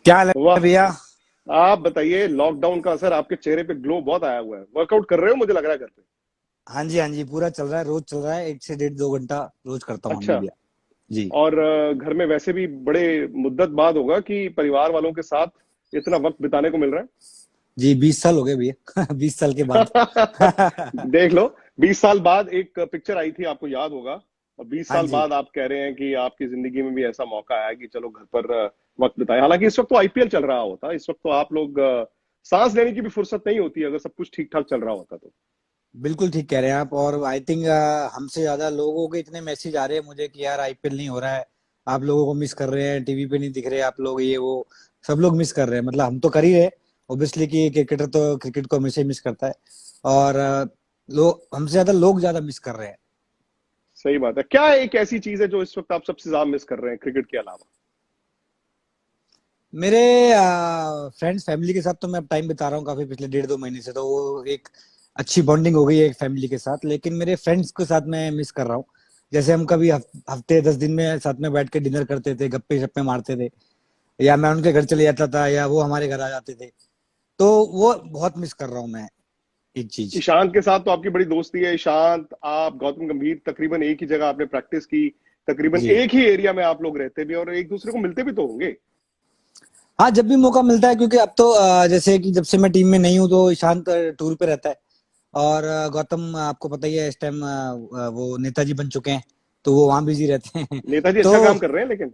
क्या हाल है वाह। भैया। आप बताइए, लॉकडाउन का असर आपके चेहरे पे ग्लो बहुत आया हुआ है। वर्कआउट कर रहे हो मुझे लग रहा है घर पे। हाँ जी पूरा चल रहा है, रोज चल रहा है, 1 से 1.5 2 घंटा रोज करता हूँ अच्छा। मैं भैया। जी और घर में वैसे भी बड़े मुद्दत बाद होगा कि परिवार वालों के साथ इतना वक्त बिताने को मिल रहा जी 20 साल हो गए भैया 20 साल के बाद है। देख लो, 20 साल बाद एक पिक्चर आई थी, आपको याद होगा। और बीस हाँ साल जी। बाद आप कह रहे हैं कि आपकी जिंदगी में भी ऐसा मौका आया कि चलो घर पर वक्त बिताए। हालांकि इस वक्त तो आईपीएल चल रहा होता, इस वक्त तो आप लोग सांस लेने की भी फुर्सत नहीं होती अगर सब कुछ ठीक ठाक चल रहा होता तो। बिल्कुल ठीक कह रहे हैं आप। और आई थिंक हमसे ज्यादा लोगों के इतने मैसेज आ रहे हैं मुझे कि यार आईपीएल नहीं हो रहा है, आप लोगों को मिस कर रहे हैं, टीवी पे नहीं दिख रहे आप लोग, ये वो सब लोग मिस कर रहे हैं। मतलब हम तो कर ही रहे ऑब्वियसली कि क्रिकेटर तो क्रिकेट को हमेशा ही मिस करता है। और लोग हमसे ज्यादा मिस कर रहे हैं। सही बात है। क्या एक ऐसी चीज है जो इस वक्त आप सबसे ज्यादा मिस कर रहे हैं क्रिकेट के अलावा? मेरे फ्रेंड्स फैमिली के साथ तो मैं अब टाइम बिता रहा हूँ काफी, पिछले 1.5 2 महीने से तो वो एक अच्छी बॉन्डिंग हो गई है एक फैमिली के साथ। लेकिन मेरे फ्रेंड्स के साथ मैं मिस कर रहा हूँ। जैसे हम कभी हफ्ते 10 दिन में साथ में बैठ के डिनर करते थे, गप्पे शप्पे मारते थे, या मैं उनके घर चले जाता था या वो हमारे घर आ जाते थे। तो वो बहुत मिस कर रहा हूँ मैं, एक चीज। ईशांत के साथ तो आपकी बड़ी दोस्ती है। ईशांत, आप, गौतम गंभीर तकरीबन एक ही जगह आपने प्रैक्टिस की, तकरीबन जी एक ही एरिया में आप लोग रहते भी और एक दूसरे को मिलते भी तो होंगे। हाँ, जब भी मौका मिलता है, क्योंकि अब तो जैसे कि जब से मैं टीम में नहीं हूँ तो ईशांत टूर पे रहता है। और गौतम आपको पता ही है इस टाइम वो नेताजी बन चुके हैं, तो वो वहां बिजी रहते हैं नेताजी तो अच्छा काम कर रहे हैं लेकिन।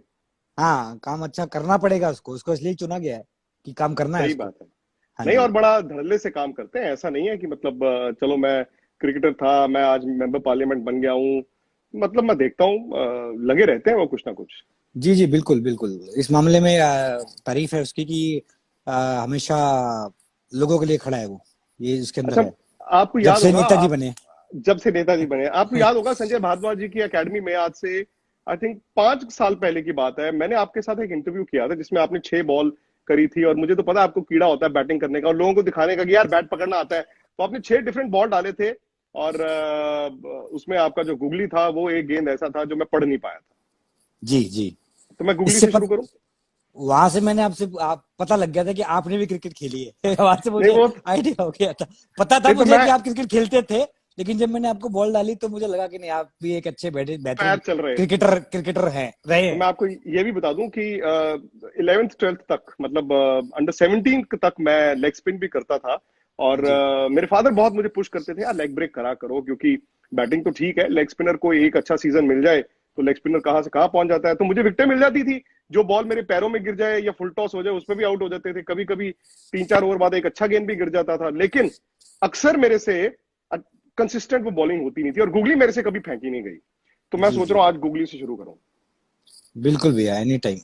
हाँ, काम अच्छा करना पड़ेगा उसको, उसको इसलिए चुना गया है कि काम करना है सही उसको। बात है। हाँ नहीं, जी। और बड़ा धड़ल्ले से काम करते हैं। ऐसा नहीं है कि मतलब चलो मैं क्रिकेटर था, मैं आज मेंबर पार्लियामेंट बन गया हूँ। मतलब मैं देखता हूँ लगे रहते हैं वो कुछ ना कुछ। जी जी बिल्कुल बिल्कुल। इस मामले में तारीफ है उसकी कि हमेशा लोगों के लिए खड़ा है वो, ये उसके अंदर अच्छा, है, आपको जब याद से होगा नेताजी आप, बने। जब से नेताजी बने, आपको याद होगा संजय भारद्वाज जी की एकेडमी में आज से आई थिंक 5 साल पहले की बात है, मैंने आपके साथ एक इंटरव्यू किया था जिसमें आपने 6 बॉल करी थी। और मुझे तो पता है आपको कीड़ा होता है बैटिंग करने का और लोगों को दिखाने का कि यार बैट पकड़ना आता है। तो आपने 6 डिफरेंट बॉल डाले थे और उसमें आपका जो गुगली था वो एक गेंद ऐसा था जो मैं पढ़ नहीं पाया था। जी जी। तो मैं गुगली इससे से शुरू करूं? वहां से मैंने आपसे आप पता लग गया था कि आपने भी क्रिकेट खेली है वहां से नहीं मुझे वो, आइडिया हो गया था। पता था नहीं तो मुझे मैं, कि आप क्रिकेट खेलते थे, लेकिन जब मैंने आपको बॉल डाली तो मुझे लगा कि नहीं, आप भी एक अच्छे पैर बेहतरीन चल रहे हैं। क्रिकेटर क्रिकेटर हैं, रहे तो हैं। मैं आपको ये भी बता दूं कि 11th 12th तक, मतलब अंडर 17 तक मैं लेग स्पिन भी करता था। और जी मेरे फादर बहुत मुझे पुश करते थे, यार लेग ब्रेक करा करो, क्योंकि बैटिंग तो ठीक है, लेग स्पिनर को एक अच्छा सीजन मिल जाए तो लेग स्पिनर कहाँ से कहाँ पहुंच जाता है। तो मुझे विकेटें मिल जाती थी, जो बॉल मेरे पैरों में गिर जाए या फुल टॉस हो जाए उसमें भी आउट हो जाते थे। कभी कभी 3 4 ओवर बाद एक अच्छा गेंद भी गिर जाता था, लेकिन अक्सर मेरे से कंसिस्टेंट वो बॉलिंग होती नहीं थी और गुगली मेरे से कभी फेंकी नहीं गई। तो मैं जी सोच जी रहा हूँ आज गुगली से शुरू करूँ। बिल्कुल भैया, एनी टाइम।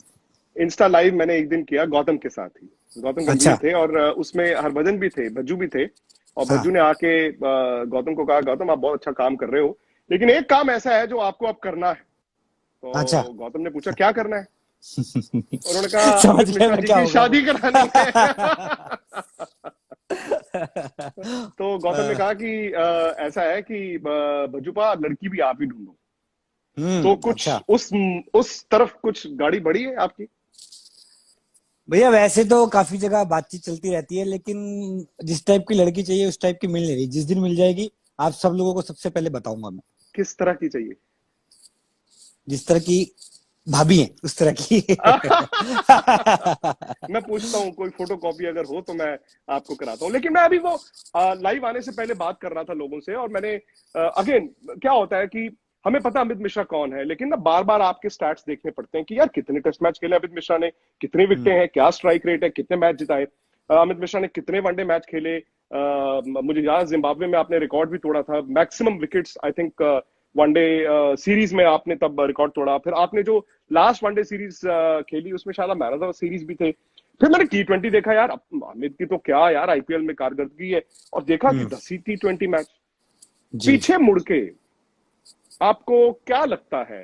इंस्टा लाइव मैंने एक दिन किया गौतम के साथ ही। गौतम गंभीर अच्छा। थे और उसमें हरभजन भी थे, भज्जू भी थे। और भज्जू हाँ। ने आके गौतम को कहा, गौतम आप बहुत अच्छा काम कर रहे हो, लेकिन एक काम ऐसा है जो आपको अब करना है। अच्छा तो गौतम ने पूछा क्या करना है। उन्होंने कहा समझ अमित गया मिश्रा मैं जी क्या की होगा वो शादी करानी है। तो गौतम ने कहा कि ऐसा है कि भज्जूपा लड़की भी आप ही ढूंढो। तो अच्छा। कुछ उस तरफ कुछ गाड़ी बढ़ी है आपकी? भैया वैसे तो काफी जगह बातचीत चलती रहती है, लेकिन जिस टाइप की लड़की चाहिए उस टाइप की मिल नहीं रही। जिस दिन मिल जाएगी आप सब लोगों को सबसे पहले बताऊंगा मैं। किस तरह की चाहिए? जिस तरह की भाभी है उस तरह की मैं पूछता हूँ, कोई फोटो कॉपी अगर हो तो मैं आपको कराता हूँ। लेकिन मैं अभी वो लाइव आने से पहले बात कर रहा था लोगों से, और मैंने अगेन, क्या होता है कि हमें पता अमित मिश्रा कौन है, लेकिन ना बार बार आपके स्टैट्स देखने पड़ते हैं कि यार कितने टेस्ट मैच खेले अमित मिश्रा ने, कितनी विकेटें हैं, क्या स्ट्राइक रेट है, कितने मैच जिताए। अमित मिश्रा ने कितने वनडे मैच खेले। मुझे याद, जिम्बाब्वे में आपने रिकॉर्ड भी तोड़ा था, maximum wickets I think one day series में आपने तब रिकॉर्ड तोड़ा। फिर आपने जो लास्ट वनडे सीरीज खेली उसमें शायद मैन ऑफ द सीरीज भी थे। फिर मैंने टी20 देखा, यार अमित की तो क्या यार आईपीएल में कारकर्दगी है, और देखा कि हम्म 10 ही टी20 मैच। जी। पीछे मुड़ के आपको क्या लगता है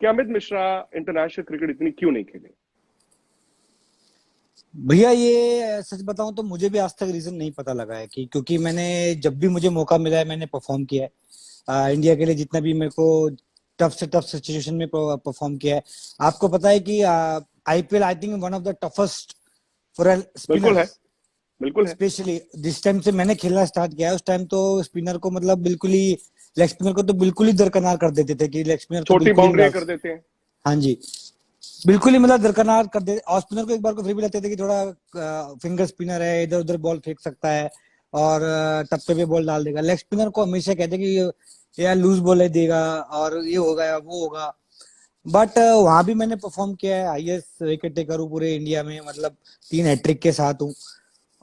कि अमित मिश्रा इंटरनेशनल क्रिकेट इतनी क्यों नहीं खेले? भैया ये सच बताऊं तो मुझे भी आज तक रीजन नहीं पता लगा है कि, क्योंकि मैंने जब भी मुझे मौका मिला है मैंने परफॉर्म किया है। इंडिया के लिए जितना भी मेरे को टफ से टफ सिचुएशन में परफॉर्म किया है। आपको पता है कि IPL I think one of the toughest for a बिल्कुल स्पिनर है, बिल्कुल है। स्पेशली। जिस टाइम से मैंने खेलना स्टार्ट किया है उस टाइम तो स्पिनर को मतलब बिल्कुल ही, लेग स्पिनर को तो बिल्कुल ही दरकनार कर देते थे कि लेग स्पिनर तो छोटी बिल्कुल ही बाउंड्री मिला। कर देते हैं। हाँ जी, बिल्कुल ही मतलब दरकनार कर दे। और स्पिनर को एक बार को फिर भी लगते थे कि थोड़ा फिंगर स्पिनर है, इधर उधर बॉल फेंक सकता है और टप्पे पे बॉल डाल देगा। लेग स्पिनर को हमेशा कहते कि यार लूज बॉल है देगा और ये होगा या वो होगा। बट वहां भी मैंने परफॉर्म किया है, हाईएस्ट विकेट टेकर हूँ पूरे इंडिया में, मतलब 3 हैट्रिक के साथ हूँ।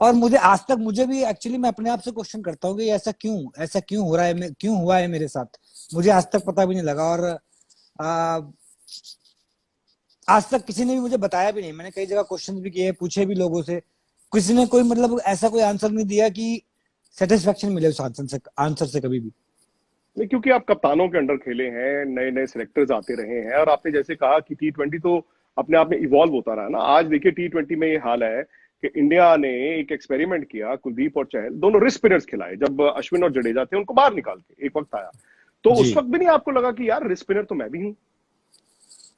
और मुझे आज तक, मुझे भी एक्चुअली मैं अपने आप से क्वेश्चन करता हूँ कि ऐसा क्यों हो रहा है, क्यों हुआ है मेरे साथ। मुझे आज तक पता भी नहीं लगा। और आ, आज तक किसी ने भी मुझे बताया भी नहीं। मैंने कई जगह क्वेश्चन भी किए, पूछे भी लोगों से, किसी ने कोई मतलब ऐसा कोई आंसर नहीं दिया कि सेटिस्फेक्शन मिले उस आंसर से कभी भी। नहीं, क्योंकि आप कप्तानों के अंडर खेले हैं, नए नए सिलेक्टर्स आते रहे हैं, और आपने जैसे कहा कि T20 तो अपने आप में इवॉल्व होता रहा ना। आज देखिए T20 में ये हाल है कि इंडिया ने एक एक्सपेरिमेंट किया, कुलदीप और चहल दोनों रिस्ट स्पिनर्स खिलाए। जब अश्विन और जडेजा थे उनको बाहर निकाल के एक वक्त आया, तो जी। उस वक्त भी नहीं आपको लगा कि यार रिस्ट स्पिनर तो मैं भी हूँ?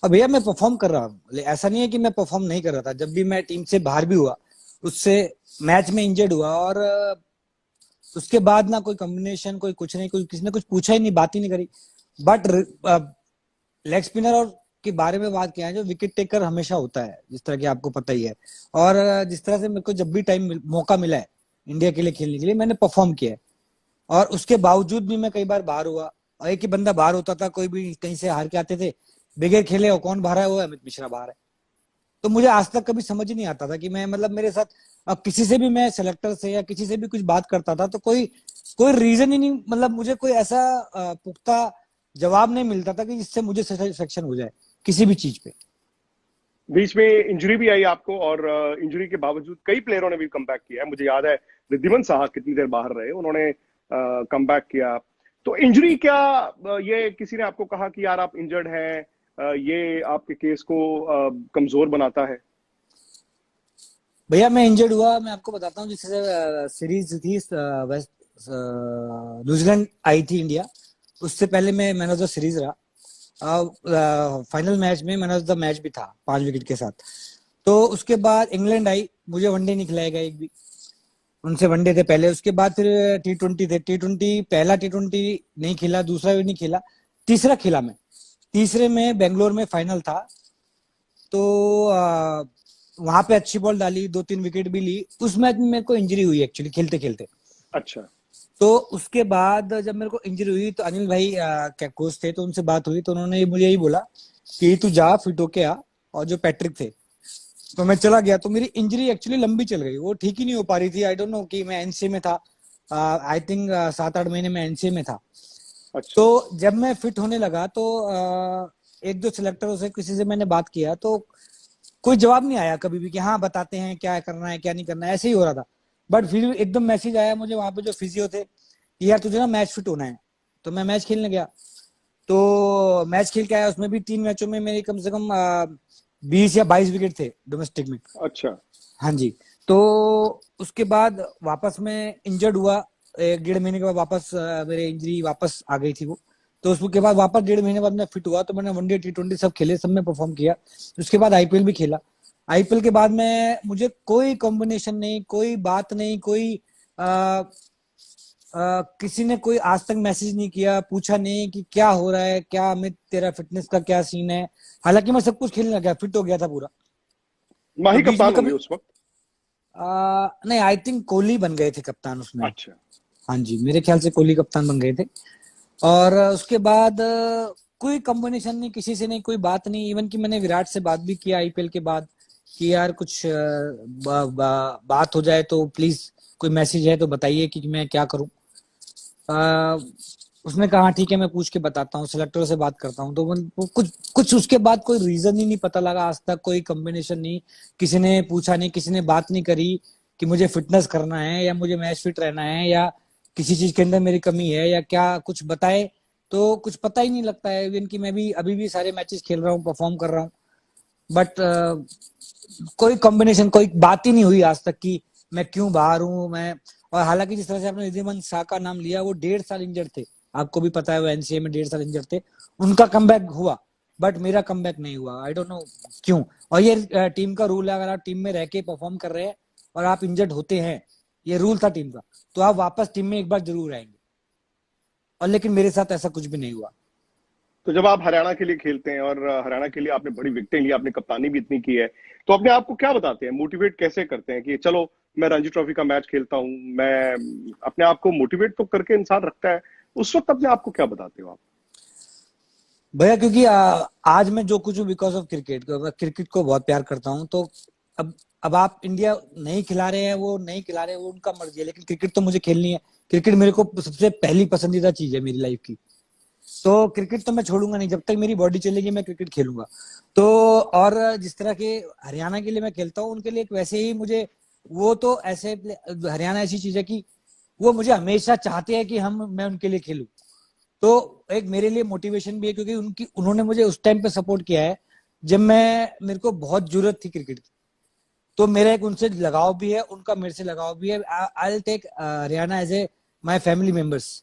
अब भैया मैं परफॉर्म कर रहा हूँ, ऐसा नहीं है कि मैं परफॉर्म नहीं कर रहा था। जब भी मैं टीम से बाहर भी हुआ, उससे मैच में इंजर्ड हुआ, और उसके बाद ना कोई कॉम्बिनेशन, कोई कुछ नहीं, कोई किसी ने कुछ पूछा ही नहीं, बात ही नहीं करी। बट लेग स्पिनर और के बारे में बात किया है, जो विकेट टेकर हमेशा होता है, जिस तरह की आपको पता ही है। और जिस तरह से मेरे को जब भी मौका मिला है इंडिया के लिए खेलने के लिए, मैंने परफॉर्म किया है। और उसके बावजूद भी मैं कई बार बाहर हुआ, और एक ही बंदा बाहर होता था, कोई भी कहीं से हार के आते थे, बगैर खेले और कौन बाहर है, वो अमित मिश्रा बाहर है। तो मुझे आज तक कभी समझ ही नहीं आता था कि मैं मतलब मेरे साथ, अब किसी से भी मैं सेलेक्टर से या किसी से भी कुछ बात करता था तो कोई कोई रीजन ही नहीं, मतलब मुझे कोई ऐसा पुख्ता जवाब नहीं मिलता था कि जिससे मुझे सेटिस्फेक्शन हो जाए किसी भी चीज पे। बीच में इंजरी भी आई आपको, और इंजरी के बावजूद कई प्लेयरों ने भी कम बैक किया है। मुझे याद है रिद्धिमान साहा कितनी देर बाहर रहे, उन्होंने कम बैक किया। तो इंजरी क्या, ये किसी ने आपको कहा कि यार आप इंजर्ड हैं, ये आपके केस को कमजोर बनाता है? भैया मैं इंजर्ड हुआ, मैं आपको बताता हूँ। जिससे सीरीज थी वेस्ट न्यूजीलैंड आई थी इंडिया, उससे पहले मैं मैन ऑफ द सीरीज रहा। फाइनल मैच में मैन ऑफ द मैच भी था 5 विकेट के साथ। तो उसके बाद इंग्लैंड आई, मुझे वनडे नहीं खिलाया गया एक भी। उनसे वनडे थे पहले, उसके बाद फिर T20 थे। T20 पहला T20 नहीं खेला, दूसरा भी नहीं खेला, तीसरा खेला मैं। तीसरे में बेंगलोर में फाइनल था, तो वहां पे अच्छी बॉल डाली, 2-3 विकेट भी ली। उस मैच में मेरे को इंजरी हुई एक्चुअली खेलते खेलते। अच्छा। तो उसके बाद जब मेरे को इंजरी हुई तो अनिल भाई क्या कोच थे, तो उनसे बात हुई तो उन्होंने मुझे यही बोला कि तू जा फिट होके आ। और जो पैट्रिक थे, तो मैं चला गया। तो मेरी इंजरी एक्चुअली लंबी चल गई, वो ठीक ही नहीं हो पा रही थी। आई डोंट नो कि मैं एनसीए में था, आई थिंक 7-8 महीने में एनसीए में था। तो अच्छा। जब मैं फिट होने लगा तो एक दो सिलेक्टरों से किसी से मैंने बात किया, तो कोई जवाब नहीं आया कभी भी कि हाँ बताते हैं क्या करना है क्या नहीं करना है, ऐसे ही हो रहा था। बट फिर एकदम मैसेज आया मुझे वहां पे जो फिजियो थे कि यार तुझे ना मैच फिट होना है। तो मैं मैच खेलने गया, तो मैच खेल के आया। उसमें भी 3 मैचों में मेरे कम से कम 20 या 22 विकेट थे डोमेस्टिक में। अच्छा। हाँ जी। तो उसके बाद वापस मैं इंजर्ड हुआ, 1-1.5 महीने के बाद वापस मेरे इंजरी वापस आ गई थी वो। तो उसके बाद वापस 1.5 महीने बाद मैं फिट हुआ, तो मैंने वनडे T20 सब खेले, सब में परफॉर्म किया। उसके बाद आईपीएल भी खेला। आईपीएल के बाद में मुझे कोई कॉम्बिनेशन नहीं, कोई बात नहीं, कोई आ, किसी ने कोई आज तक मैसेज नहीं किया, पूछा नहीं कि क्या हो रहा है, क्या अमित तेरा फिटनेस का क्या सीन है। हालांकि मैं सब कुछ खेलने लगा, फिट हो गया था पूरा। तो माही बीच में कप्तान कभी होंगे उस वक्त? नहीं, आई थिंक कोहली बन गए थे कप्तान उसमें। अच्छा। हाँ जी, मेरे ख्याल से कोहली कप्तान बन गए थे। और उसके बाद कोई कॉम्बिनेशन नहीं, किसी से नहीं, कोई बात नहीं। इवन कि मैंने विराट से बात भी किया आईपीएल के बाद कि यार कुछ बात हो जाए तो प्लीज, कोई मैसेज है तो बताइए कि मैं क्या करूं। आ, उसने कहा ठीक है मैं पूछ के बताता हूँ, सिलेक्टर से बात करता हूँ। तो वो कुछ कुछ उसके बाद कोई रीजन ही नहीं पता लगा आज तक, कोई कॉम्बिनेशन नहीं, किसी ने पूछा नहीं, किसी ने बात नहीं करी कि मुझे फिटनेस करना है या मुझे मैच फिट रहना है या किसी चीज के अंदर मेरी कमी है या क्या, कुछ बताए तो कुछ पता ही नहीं लगता है। इवन कि मैं भी अभी भी सारे मैचेस खेल रहा हूँ, परफॉर्म कर रहा हूँ। बट कोई कॉम्बिनेशन, कोई बात ही नहीं हुई आज तक कि मैं क्यों बाहर हूँ मैं। और हालांकि जिस तरह से आपने रिद्धिमान शाह का नाम लिया, वो 1.5 साल इंजर्ड थे, आपको भी पता है, वो एनसीए में 1.5 साल इंजर्ड थे। उनका कमबैक हुआ, बट मेरा कमबैक नहीं हुआ, आई डोंट नो क्यों। और ये टीम का रूल है, अगर आप टीम में रह के परफॉर्म कर रहे हैं और आप इंजर्ड होते हैं, ये रूल था टीम का, तो आप वापस टीम में एक बार जरूर आएंगे। और लेकिन मेरे साथ ऐसा कुछ भी नहीं हुआ। तो जब आप हरियाणा के लिए खेलते हैं और हरियाणा के लिए आपने बड़ी विकेटें ली, आपने कप्तानी भी इतनी की है, तो अपने आप को क्या बताते हैं, मोटिवेट कैसे करते हैं कि चलो मैं रणजी ट्रॉफी का मैच खेलता हूं, मैं अपने आप को मोटिवेट तो करके इंसान रखता है, उस वक्त अपने आप को क्या बताते हो आप? भैया क्योंकि आज मैं जो कुछ हूँ बिकॉज ऑफ क्रिकेट, क्रिकेट को बहुत प्यार करता हूँ। तो अब अब आप इंडिया नहीं खिला रहे हैं, वो नहीं खिला रहे हैं, वो उनका मर्जी है, लेकिन क्रिकेट तो मुझे खेलनी है। क्रिकेट मेरे को सबसे पहली पसंदीदा चीज है मेरी लाइफ की। तो क्रिकेट तो मैं छोड़ूंगा नहीं, जब तक मेरी बॉडी चलेगी मैं क्रिकेट खेलूंगा। तो और जिस तरह के हरियाणा के लिए मैं खेलता हूँ, उनके लिए एक वैसे ही मुझे, वो तो ऐसे हरियाणा ऐसी चीज है कि वो मुझे हमेशा चाहते हैं कि मैं उनके लिए खेलूं। तो एक मेरे लिए मोटिवेशन भी है, क्योंकि उन्होंने मुझे उस टाइम पे सपोर्ट किया है जब मेरे को बहुत जरूरत थी क्रिकेट की। तो मेरा एक उनसे लगाव भी है, उनका मेरे से लगाव भी है। I will take Haryana as a my family members.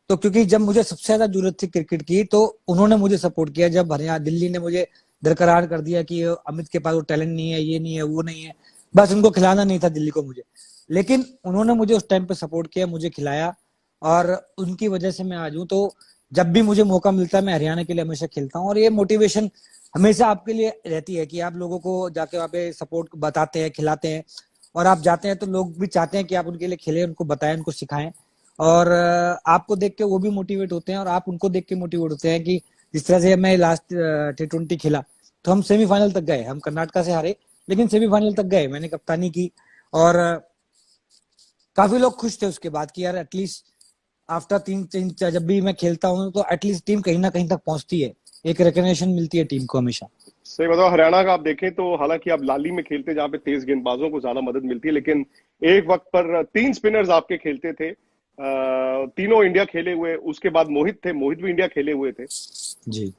तो क्योंकि जब मुझे सबसे ज्यादा जरूरत थी क्रिकेट की, तो उन्होंने मुझे सपोर्ट किया। जब हरियाणा दिल्ली ने मुझे दरकरार कर दिया कि अमित के पास वो टैलेंट नहीं है, ये नहीं है, वो नहीं है, बस उनको खिलाना नहीं था दिल्ली को मुझे, लेकिन उन्होंने मुझे उस टाइम पे सपोर्ट किया, मुझे खिलाया, और उनकी वजह से मैं आज हूँ। तो जब भी मुझे मौका मिलता है मैं हरियाणा के लिए हमेशा खेलता हूँ। और ये मोटिवेशन हमेशा आपके लिए रहती है कि आप लोगों को जाके वहाँ पे सपोर्ट बताते हैं, खिलाते हैं, और आप जाते हैं तो लोग भी चाहते हैं कि आप उनके लिए खेलें, उनको बताएं, उनको सिखाएं। और आपको देख के वो भी मोटिवेट होते हैं और आप उनको देख के मोटिवेट होते हैं कि जिस तरह से मैं लास्ट T20 खेला, तो हम सेमीफाइनल तक गए, हम कर्नाटका से हारे लेकिन सेमीफाइनल तक गए, मैंने कप्तानी की। और काफी लोग खुश थे उसके बाद कि यार एटलीस्ट आफ्टर तीन तीन जब भी मैं खेलता हूँ तो एटलीस्ट टीम कहीं ना कहीं तक पहुंचती है, एक रिकग्निशन मिलती है टीम को हमेशा। सही बताओ, हरियाणा का आप देखें तो हालांकि आप लाली में खेलते जहां पे तेज गेंदबाजों को ज्यादा मदद मिलती है, लेकिन एक वक्त पर तीन स्पिनर्स आपके खेलते थे, तीनों इंडिया खेले हुए, उसके बाद मोहित थे, मोहित भी इंडिया खेले हुए थे। जी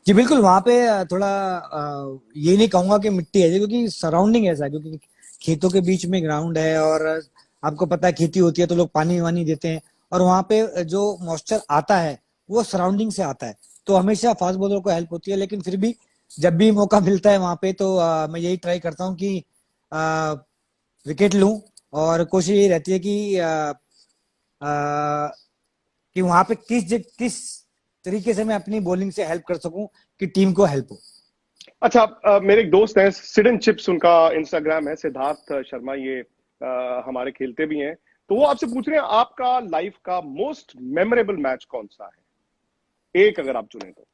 जी बिल्कुल। वहां पे थोड़ा ये नहीं कहूंगा कि मिट्टी है, क्योंकि सराउंडिंग ऐसा है, क्योंकि खेतों के बीच में ग्राउंड है, और आपको पता है खेती होती है तो लोग पानी वानी देते हैं, और वहां पे जो मॉइस्चर आता है वो सराउंडिंग से आता है, तो हमेशा फास्ट बॉलर को हेल्प होती है। लेकिन फिर भी जब भी मौका मिलता है वहां पे, तो मैं यही ट्राई करता हूँ कि विकेट लूं, और कोशिश यही रहती है कि वहां पे किस तरीके से मैं अपनी बॉलिंग से हेल्प कर सकूं कि टीम को हेल्प हो। अच्छा, मेरे एक दोस्त हैं सिडन चिप्स, उनका इंस्टाग्राम है, सिद्धार्थ शर्मा, ये हमारे खेलते भी हैं, तो वो आपसे पूछ रहे हैं आपका लाइफ का मोस्ट मेमोरेबल मैच कौन सा है, एक अगर आप चुने तो?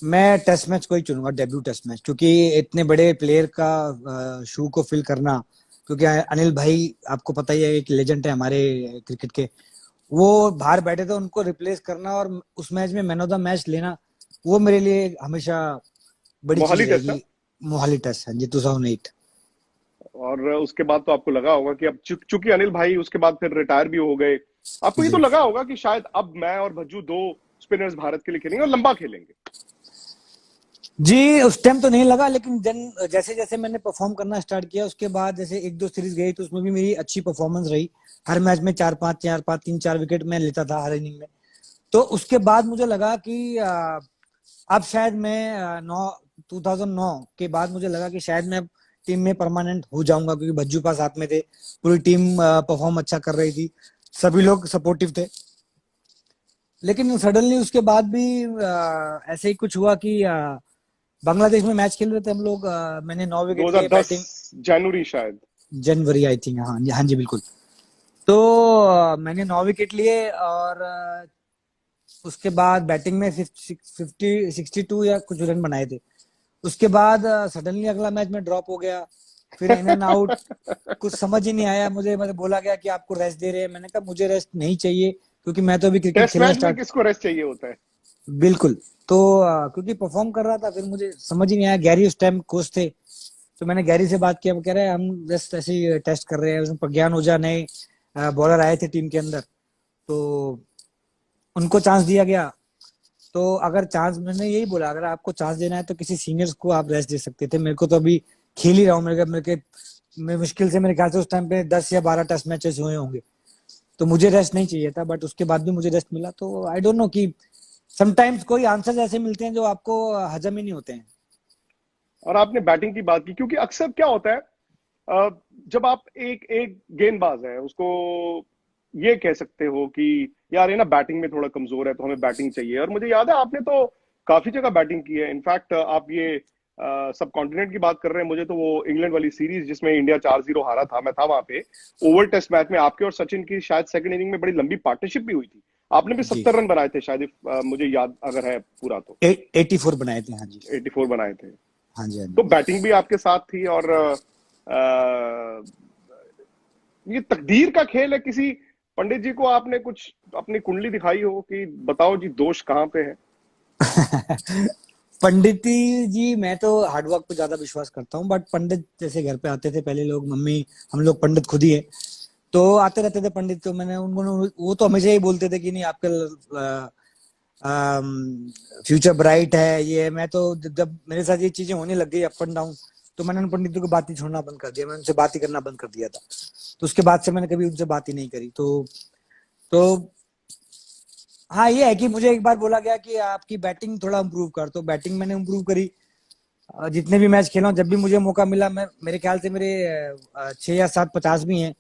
मैं टेस्ट मैच को ही चुनूंगा, डेब्यू टेस्ट मैच, क्योंकि इतने बड़े प्लेयर का शू को फिल करना, क्योंकि अनिल भाई आपको पता ही है एक लेजेंड है हमारे क्रिकेट के, वो बाहर बैठे थे, उनको रिप्लेस करना और उस मैच में मैन ऑफ द मैच लेना, वो मेरे लिए हमेशा बड़ी चीज मोहाली टेस्ट था। रहेगी। मोहाली टेस्ट है जी, 2008। और उसके बाद तो आपको लगा होगा कि अब चूंकि अनिल भाई उसके बाद फिर रिटायर भी हो गए, आपको ये तो जी लगा होगा कि शायद अब मैं और भज्जू दो स्पिनर्स भारत के लिए खेलेंगे और लंबा खेलेंगे। जी उस टाइम तो नहीं लगा, लेकिन जैसे जैसे मैंने परफॉर्म करना स्टार्ट किया उसके बाद, जैसे एक दो सीरीज गई तो उसमें भी मेरी अच्छी परफॉर्मेंस रही। हर मैच में चार पांच तीन चार विकेट मैं लेता था हर इनिंग में। तो उसके बाद मुझे लगा कि अब शायद मैं 2009 के बाद मुझे लगा कि शायद मैं टीम में परमानेंट हो जाऊंगा, क्योंकि भज्जू पास साथ में थे, पूरी टीम परफॉर्म अच्छा कर रही थी, सभी लोग सपोर्टिव थे। लेकिन सडनली उसके बाद भी ऐसे ही कुछ हुआ कि बांग्लादेश में मैच खेल रहे थे हम लोग, मैंने 9 विकेट लिए 2010 बैटिंग। जनवरी शायद। जनवरी आई थिंक, हाँ हाँ जी बिल्कुल। तो मैंने 9 विकेट लिए, और उसके बाद बैटिंग में 62 या कुछ रन बनाए थे। उसके बाद सडनली अगला मैच में ड्रॉप हो गया, फिर इन एंड आउट, कुछ समझ ही नहीं आया मुझे। मतलब बोला गया कि आपको रेस्ट दे रहे हैं, मैंने कहा मुझे रेस्ट नहीं चाहिए, क्योंकि मैं तो अभी क्रिकेट टेस्ट खेलना मैच में स्टार्ट। किसको रेस्ट चाहिए होता है? बिल्कुल। तो क्योंकि परफॉर्म कर रहा था, फिर मुझे समझ ही नहीं आया। गैरी उस टाइम कोच थे, तो मैंने गैरी से बात किया, वो कह रहे हैं हम जस्ट ऐसे ही टेस्ट कर रहे हैं। उसमें प्रज्ञान ओझा नए बॉलर आए थे टीम के अंदर, तो उनको चांस दिया गया। तो अगर चांस, मैंने यही बोला, अगर आपको चांस देना है तो किसी सीनियर्स को आप रेस्ट दे सकते थे, मेरे को तो अभी खेल ही रहा हूँ। मैं मुश्किल से मेरे ख्याल से उस टाइम पे 10 या 12 टेस्ट मैचेस हुए होंगे, तो मुझे रेस्ट नहीं चाहिए था, बट उसके बाद भी मुझे रेस्ट मिला। तो आई डोंट नो कि समटाइम्स कोई आंसर्स ऐसे मिलते हैं जो आपको हजम ही नहीं होते हैं। और आपने बैटिंग की बात की, क्योंकि अक्सर क्या होता है, अ, जब आप एक एक गेंदबाज है उसको ये कह सकते हो कि यार ये ना बैटिंग में थोड़ा कमजोर है तो हमें बैटिंग चाहिए। और मुझे याद है आपने तो काफी जगह बैटिंग की है। इनफैक्ट आप ये सब कॉन्टिनेंट की बात कर रहे हैं, मुझे तो वो इंग्लैंड वाली सीरीज जिसमें इंडिया 4-0 हारा था, मैं था वहां पे। ओवल टेस्ट मैच में आपके और सचिन की शायद सेकंड इनिंग में बड़ी लंबी पार्टनरशिप भी हुई थी। आपने भी जी 70 रन बनाए थे शायद, मुझे याद अगर है पूरा तो। 84 बनाए थे, हाँ जी। 84 बनाए थे। हाँ जी, हाँ तो जी। बैटिंग भी आपके साथ थी। और ये तकदीर का खेल है। किसी पंडित जी को आपने कुछ अपनी कुंडली दिखाई हो कि बताओ जी दोष कहाँ पे है? पंडित जी, मैं तो हार्डवर्क पे ज्यादा विश्वास करता हूँ, बट पंडित जैसे घर पे आते थे पहले लोग, मम्मी, हम लोग पंडित खुद ही है, तो आते रहते थे पंडित। तो मैंने उनको, वो तो हमेशा ही बोलते थे कि नहीं आपका फ्यूचर ब्राइट है ये। मैं तो जब मेरे साथ ये चीजें होने लग गई अप एंड डाउन, तो मैंने उन पंडितों की बात ही छोड़ना बंद कर दिया, मैंने उनसे बात ही करना बंद कर दिया था। तो उसके बाद से मैंने कभी उनसे बात ही नहीं करी। तो हाँ, ये है कि मुझे एक बार बोला गया कि आपकी बैटिंग थोड़ा इम्प्रूव कर, तो बैटिंग मैंने इम्प्रूव करी। जितने भी मैच खेला हूं, जब भी मुझे मौका मिला, मैं, मेरे ख्याल से मेरे 6 या 7 50 भी हैं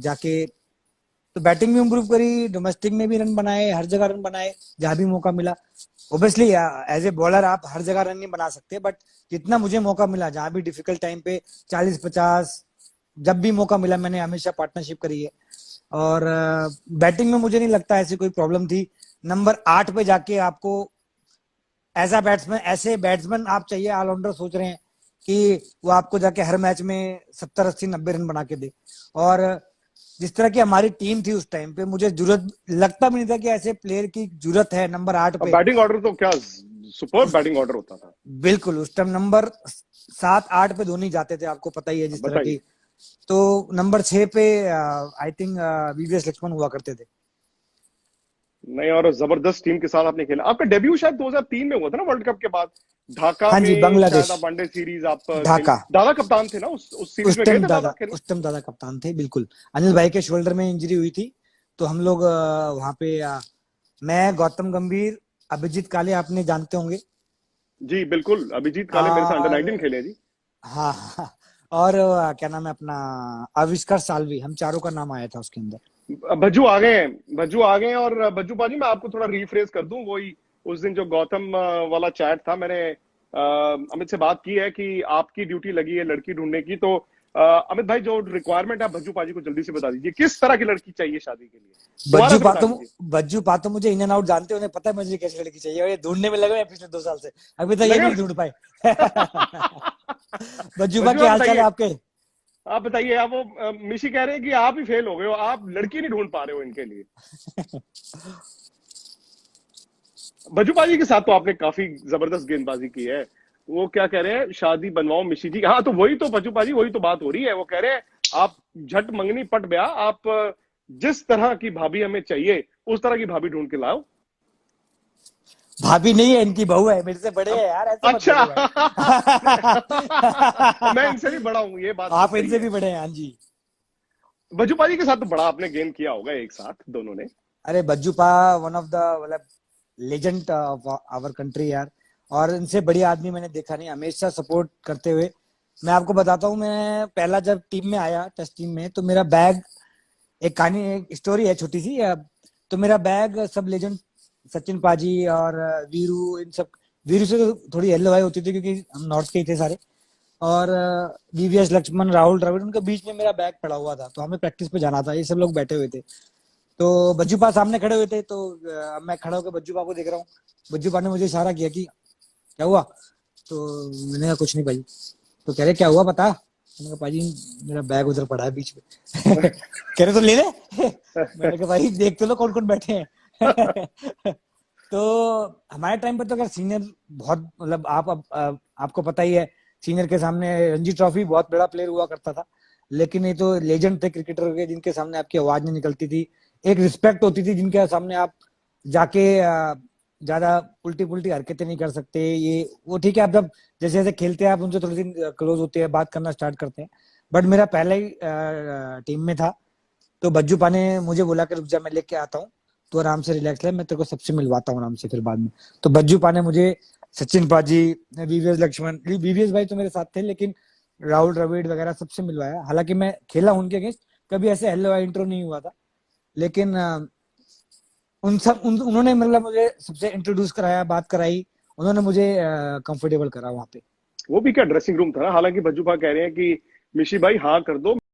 जाके। तो बैटिंग भी इम्प्रूव करी, डोमेस्टिक में भी रन बनाए, हर जगह रन बनाए जहां भी मौका मिला। ओबियसली एज ए बॉलर आप हर जगह रन नहीं बना सकते, बट जितना मुझे मौका मिला, जहां भी डिफिकल्ट टाइम पे 40 50, जब भी मौका मिला मैंने हमेशा पार्टनरशिप करी है। और बैटिंग में मुझे नहीं लगता ऐसी कोई प्रॉब्लम थी। नंबर 8 पे जाके आपको ऐसा बैट्समैन, ऐसे बैट्समैन आप चाहिए, ऑलराउंडर सोच रहे हैं कि वो आपको जाके हर मैच में 70 80 90 रन बना के दे। और जिस तरह की हमारी टीम थी उस टाइम पे, मुझे जरूरत लगता भी नहीं था कि ऐसे प्लेयर की जरूरत है नंबर 8 अब पे। बैटिंग ऑर्डर तो क्या सुपर उस बैटिंग ऑर्डर होता था। बिल्कुल उस टाइम नंबर 7 8 पे धोनी जाते थे, आपको पता ही है अब जिस तरह की। बताइए। तो नंबर 6 पे आई थिंक वीवीएस लक्ष्मण हुआ करते थे। नहीं, और जबरदस्त टीम के साथ आपने खेला। आपका डेब्यू शायद 2003 में हुआ था ना, वर्ल्ड कप के बाद। ढाका हाँ जी, में शायद बांग्लादेश, आप वनडे सीरीज आप खेले। ढाका। दादा कप्तान थे ना उस सीरीज में, गए थे दादा खेलने? उस टाइम दादा कप्तान थे, बिल्कुल। अनिल भाई के शोल्डर में इंजरी हुई थी, तो हम लोग वहां पे मैं, गौतम गंभीर, अभिजीत काले, आपने जानते होंगे। जी बिल्कुल, अभिजीत काले मेरे साथ अंडर और 19 खेले हैं जी। हाँ, हाँ, और क्या नाम है अपना, आविष्कार सालवी, हम चारों का नाम आया था उसके अंदर। भज्जू आ गए हैं, भज्जू आ गए हैं। और भज्जू पाजी, मैं आपको थोड़ा रीफ्रेज कर दूं, वही उस दिन जो गौतम वाला चैट था, मैंने अमित से बात की है कि आपकी ड्यूटी लगी है लड़की ढूंढने की। तो अमित भाई, जो रिक्वायरमेंट है भज्जू पाजी को जल्दी से बता दीजिए, किस तरह की लड़की चाहिए शादी के लिए, दोबारा बज्जू से बता पातो दीजिए। बज्जू पातो मुझे इन एंड आउट जानते हो, उन्हें पता है मुझे कैसी लड़की चाहिए, और ये ढूंढने में लगे हुए हैं पिछले 2 साल से, अभी तक ये लगे भी हुए। नहीं ढूंढ पाए। बज्जू बा, भज्जू आप क्या हाल चाल है बताइए, आपके? आप बताइए। आप वो मिशी कह रहे हैं कि आप ही फेल हो गए हो, आप लड़की नहीं ढूंढ पा रहे हो इनके लिए। भज्जू पाजी के साथ तो आपने काफी जबरदस्त गेंदबाजी की है। वो क्या कह रहे हैं, शादी बनवाओ मिशी जी। हाँ, तो वही तो भज्जू पाजी, वही तो बात हो रही है। वो कह रहे हैं आप झट मंगनी पट ब्याह, आप जिस तरह की भाभी हमें चाहिए उस तरह की भाभी ढूंढ के लाओ। भाभी नहीं है, इनकी बहू है, मेरे से बड़े अब हैं यार, ऐसे मत अच्छा। बोलो भाई। मैं इनसे भी बड़ा हूं, ये बात तो आप सही इनसे है। भी बड़े हैं, हाँ जी। भज्जू पाजी के साथ तो बड़ा आपने गेम किया होगा एक साथ दोनों ने। अरे बज्जू पा, वन ऑफ द, मतलब लेजेंड ऑफ आवर कंट्री यार। और इनसे बढ़िया आदमी मैंने देखा नहीं, हमेशा सपोर्ट करते हुए। मैं आपको बताता हूँ, मैं पहला जब टीम में आया, टेस्ट टीम में, तो मेरा बैग, एक कहानी, एक स्टोरी है छोटी सी। तो मेरा बैग सब लेजेंड, सचिन पाजी और वीरू, इन सब, वीरू से तो थोड़ी हेलो हाई होती थी क्योंकि हम नॉर्थ के ही थे सारे। और वीवीएस लक्ष्मण, राहुल द्रविड़, उनके बीच में मेरा बैग पड़ा हुआ था, तो हमें प्रैक्टिस पे जाना था, ये सब लोग बैठे हुए थे। तो बज्जूपा सामने खड़े हुए थे, तो मैं खड़ा होकर बज्जूपा को देख रहा हूँ। बज्जूपा ने मुझे इशारा किया कि क्या हुआ, तो मैंने कहा कुछ नहीं भाई। तो कह रहे क्या हुआ बता। मैंने कहा भाई मेरा बैग उधर पड़ा है बीच में। कह रहे तो ले ले। मैंने कहा भाई देख तो लो कौन कौन बैठे हैं। तो हमारे टाइम पे तो अगर सीनियर बहुत, मतलब आपको पता ही है, सीनियर के सामने रणजी ट्रॉफी बहुत बड़ा प्लेयर हुआ करता था। लेकिन ये तो लेजेंड थे क्रिकेटर के, जिनके सामने आपकी आवाज नहीं निकलती थी, एक रिस्पेक्ट होती थी, जिनके सामने आप जाके ज्यादा उल्टी पुल्टी हरकतें नहीं कर सकते। ये वो ठीक है, आप जब जैसे जैसे खेलते हैं आप उनसे थोड़ी सी क्लोज होते हैं, बात करना स्टार्ट करते हैं। बट मेरा पहला ही टीम में था, तो बज्जू पा ने मुझे बोला कि रुक जा मैं लेके आता हूँ। तो आराम से रिलैक्स ले, मैं तेरे को सबसे मिलवाता हूँ आराम से फिर बाद में। तो बज्जू पा ने मुझे, सचिन पाजी, वीवीएस लक्ष्मण, वीवीएस भाई तो मेरे साथ थे, लेकिन राहुल द्रविड़ वगैरह सबसे मिलवाया। हालांकि मैं खेला उनके अगेंस्ट, कभी ऐसे हेलो इंट्रो नहीं हुआ था, लेकिन उन्होंने मतलब मुझे सबसे इंट्रोड्यूस कराया, बात कराई, उन्होंने मुझे कंफर्टेबल करा वहां पे। वो भी क्या ड्रेसिंग रूम था ना, हालांकि भज्जू भा कह रहे हैं कि मिशी भाई हाँ कर दो,